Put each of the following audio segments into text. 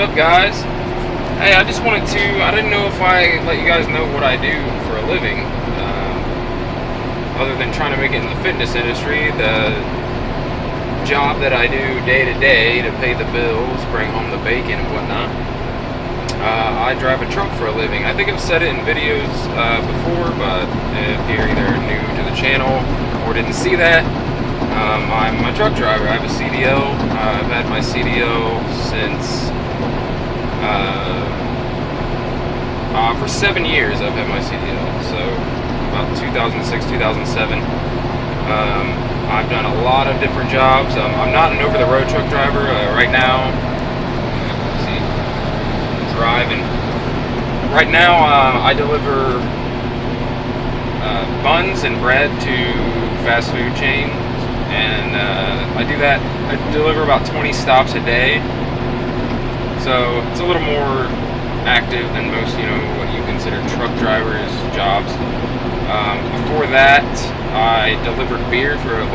up, guys? Hey, I just wanted to, I didn't know if I let you guys know what I do for a living. Other than trying to make it in the fitness industry, the job that I do day to day to pay the bills, bring home the bacon and whatnot. I drive a truck for a living. I think I've said it in videos before, but if you're either new to the channel or didn't see that, I'm a truck driver. I have a CDL. I've had my CDL since for 7 years. I've had my CDL, so about 2006, 2007. I've done a lot of different jobs. I'm not an over-the-road truck driver right now. Let's see, I'm driving. Right now, I deliver buns and bread to fast food chains, and I do that. I deliver about 20 stops a day, so it's a little more active than most, what you consider truck drivers' jobs. Before that, I delivered beer for a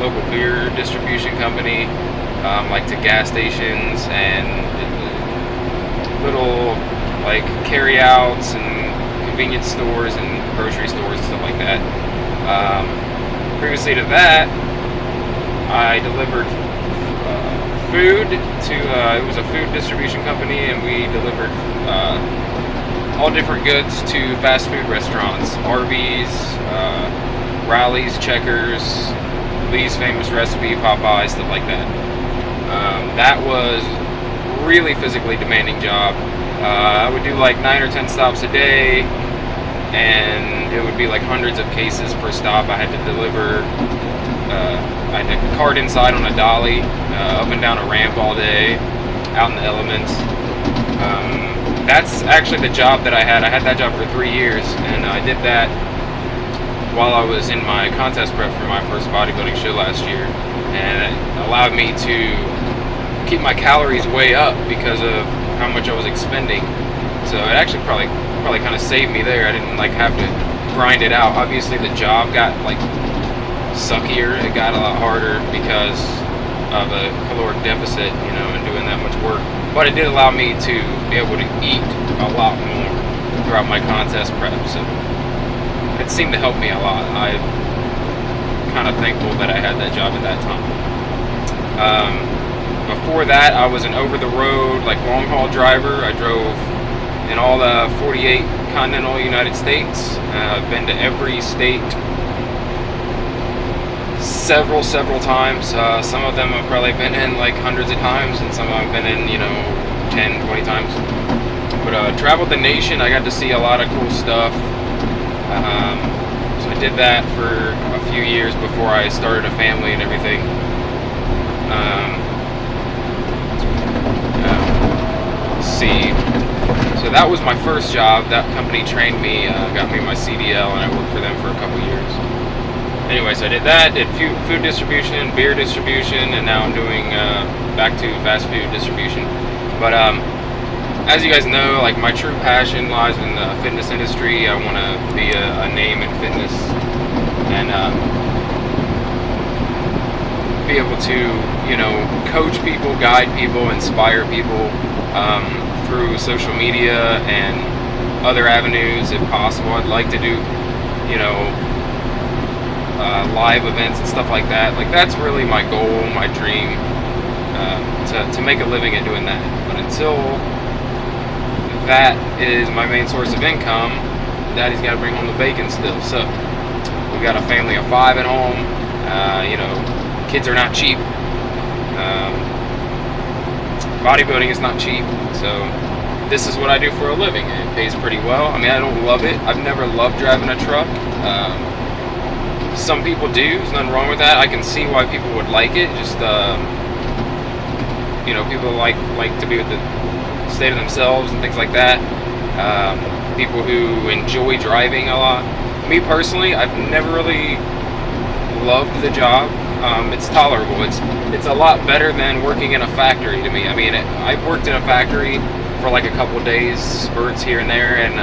local beer distribution company, like to gas stations and little like carry-outs and convenience stores and grocery stores and stuff like that. Previously to that, I delivered food to, it was a food distribution company, and we delivered all different goods to fast food restaurants, Arby's, Rally's, Checkers, Lee's Famous Recipe, Popeyes, stuff like that. That was really physically demanding job. I would do like 9 or 10 stops a day, and it would be like hundreds of cases per stop. I had to deliver, I had to cart inside on a dolly, up and down a ramp all day, out in the elements. That's actually the job that I had. I had that job for 3 years, and I did that while I was in my contest prep for my first bodybuilding show last year, and it allowed me to keep my calories way up because of how much I was expending. So it actually probably kind of saved me there. I didn't like have to grind it out. Obviously the job got like suckier. It got a lot harder because of a caloric deficit, and doing that much work. But it did allow me to be able to eat a lot more throughout my contest prep. So it seemed to help me a lot. I'm kind of thankful that I had that job at that time. Before that, I was an over-the-road, like long-haul driver. I drove in all the 48 continental United States. I've been to every state several times. Some of them I've probably been in like hundreds of times, and some I've been in 10, 20 times. But traveled the nation. I got to see a lot of cool stuff. So I did that for a few years before I started a family and everything. Let's see. So that was my first job. That company trained me, got me my CDL, and I worked for them for a couple years. Anyways, I did that, did food distribution, beer distribution, and now I'm doing back to fast food distribution. But as you guys know, like my true passion lies in the fitness industry. I want to be a name in fitness, and be able to, coach people, guide people, inspire people through social media and other avenues if possible. I'd like to do, live events and stuff like that. Like that's really my goal, my dream, to make a living at doing that. But until that is my main source of income, Daddy's got to bring home the bacon still. So we've got a family of 5 at home. Kids are not cheap. Bodybuilding is not cheap. So this is what I do for a living. It pays pretty well. I mean, I don't love it. I've never loved driving a truck. Some people do. There's nothing wrong with that. I can see why people would like it. Just people like to be with the state of themselves and things like that. People who enjoy driving a lot. Me personally, I've never really loved the job. It's tolerable. It's a lot better than working in a factory to me. I mean, I've worked in a factory for like a couple of days, spurts here and there, and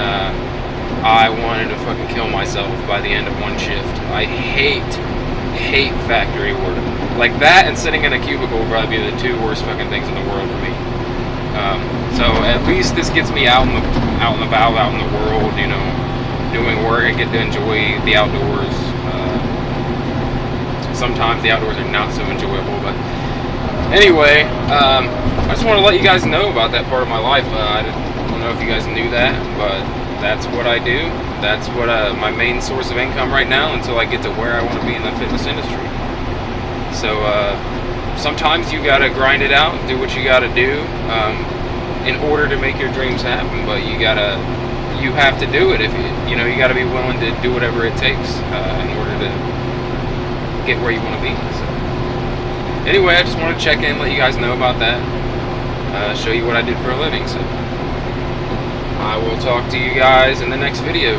I wanted to fucking kill myself by the end of one shift. I hate factory work. Like that and sitting in a cubicle would probably be the 2 worst fucking things in the world for me. at least this gets me out and about, out in the world, you know, doing work. I get to enjoy the outdoors. Sometimes the outdoors are not so enjoyable, but anyway, I just want to let you guys know about that part of my life. I don't know if you guys knew that, but that's what I do. That's what my main source of income right now until I get to where I want to be in the fitness industry. So sometimes you gotta grind it out, do what you gotta do in order to make your dreams happen. But you have to do it. If you know, you gotta be willing to do whatever it takes in order to get where you want to be. So anyway, I just want to check in, let you guys know about that, show you what I did for a living. So I will talk to you guys in the next video.